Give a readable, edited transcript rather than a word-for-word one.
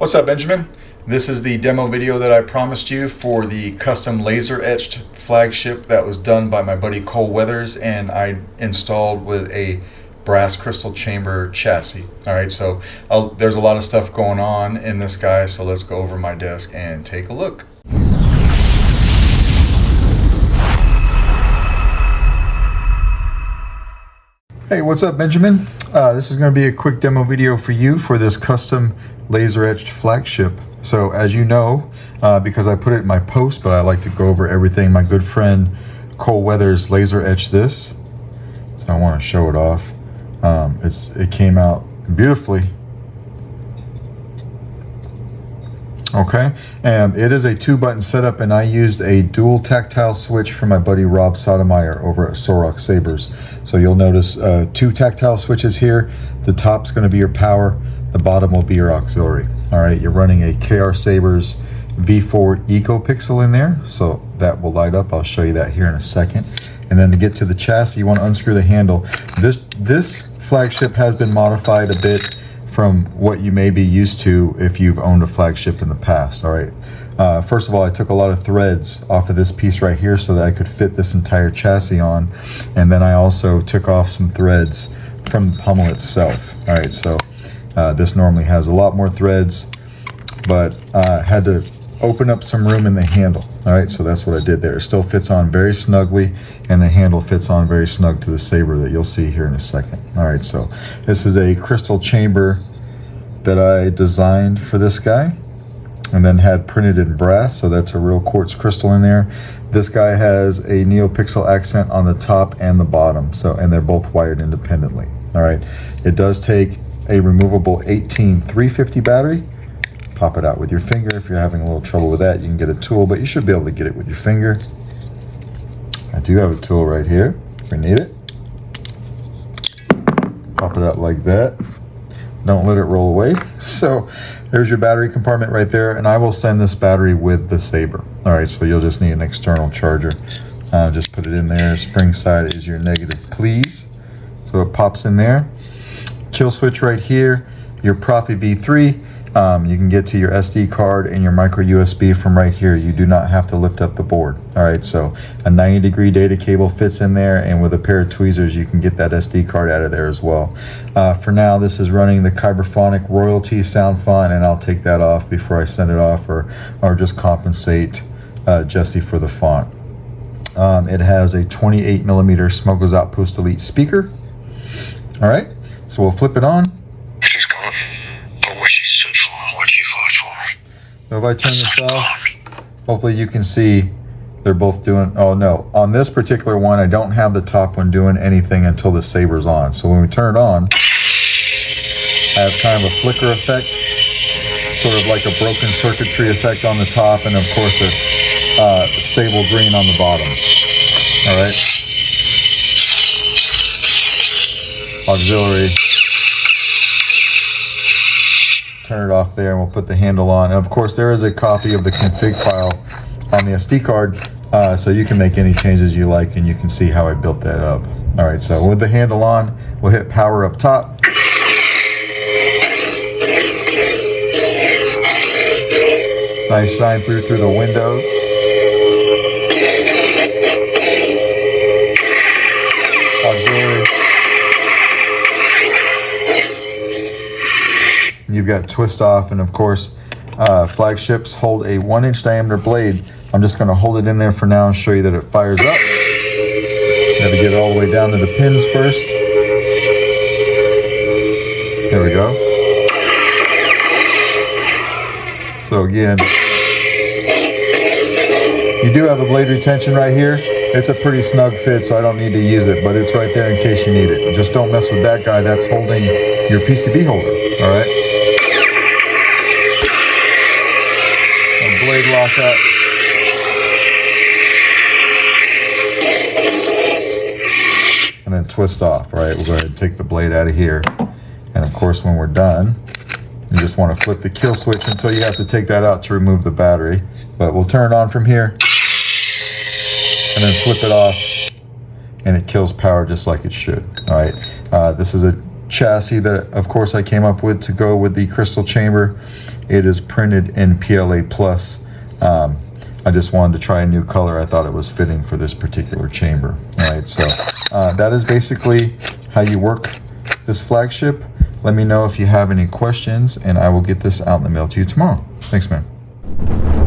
What's up, Benjamin? This is the demo video that I promised you for the custom laser etched flagship that was done by my buddy Cole Weathers, and I installed with a brass crystal chamber chassis. All right, so there's a lot of stuff going on in this guy, so let's go over my desk and take a look. Hey, what's up, Benjamin? This is going to be a quick demo video for you for this custom laser etched flagship. So as you know, because I put it in my post, but I like to go over everything, my good friend Cole Weathers laser etched this. So I want to show it off. It came out beautifully. Okay, and it is a 2-button setup, and I used a dual tactile switch from my buddy Rob Sotomayor over at Sabers. So you'll notice 2 tactile switches here. The top's going to be your power, the bottom will be your auxiliary. All right, you're running a KR Sabers V4 Ecopixel in there, so that will light up. I'll show you that here in a second. And then to get to the chassis, you want to unscrew the handle. This flagship has been modified a bit from what you may be used to if you've owned a flagship in the past. All right, first of all, I took a lot of threads off of this piece right here so that I could fit this entire chassis on, and then I also took off some threads from the pommel itself. All right, so this normally has a lot more threads, but had to open up some room in the handle. All right, so that's what I did there. It still fits on very snugly, and the handle fits on very snug to the saber that you'll see here in a second. All right, so this is a crystal chamber that I designed for this guy and then had printed in brass, so that's a real quartz crystal in there. This guy has a Neopixel accent on the top and the bottom, so, and they're both wired independently. All right, it does take a removable 18350 battery. Pop it out with your finger. If you're having a little trouble with that, you can get a tool, but you should be able to get it with your finger. I do have a tool right here if you need it. Pop it out like that. Don't let it roll away. So there's your battery compartment right there, and I will send this battery with the Saber. All right, so you'll just need an external charger. Just put it in there. Spring side is your negative, please. So it pops in there. Kill switch right here. Your Proffie V3. You can get to your SD card and your micro USB from right here. You do not have to lift up the board. All right, so a 90-degree data cable fits in there, and with a pair of tweezers, you can get that SD card out of there as well. For now, this is running the Kyberphonic Royalty sound font, and I'll take that off before I send it off, or just compensate Jesse for the font. It has a 28mm Smokers Outpost Elite speaker. All right, so we'll flip it on. So if I turn this off, hopefully you can see they're both doing, oh no, on this particular one, I don't have the top one doing anything until the Saber's on. So when we turn it on, I have kind of a flicker effect, sort of like a broken circuitry effect on the top, and of course a stable green on the bottom. All right. Auxiliary. Turn it off there, and we'll put the handle on. And of course, there is a copy of the config file on the SD card, so you can make any changes you like, and you can see how I built that up. All right, so with the handle on, we'll hit power up top. Nice shine through the windows. Auxiliary. You've got twist off, and of course flagships hold a 1-inch diameter blade. I'm just going to hold it in there for now and show you that it fires up. You have to get it all the way down to the pins first. There we go. So again, you do have a blade retention right here. It's a pretty snug fit, so I don't need to use it, but it's right there in case you need it. Just don't mess with that guy that's holding your PCB holder. All right. Blade lock up. And then twist off. All right, we'll go ahead and take the blade out of here. And of course, when we're done, you just want to flip the kill switch until you have to take that out to remove the battery. But we'll turn it on from here and then flip it off, and it kills power just like it should. All right, this is a chassis that, of course, I came up with to go with the crystal chamber. It is printed in PLA Plus. I just wanted to try a new color. I thought it was fitting for this particular chamber. All right, so that is basically how you work this Flagship. Let me know if you have any questions, and I will get this out in the mail to you tomorrow. Thanks, man.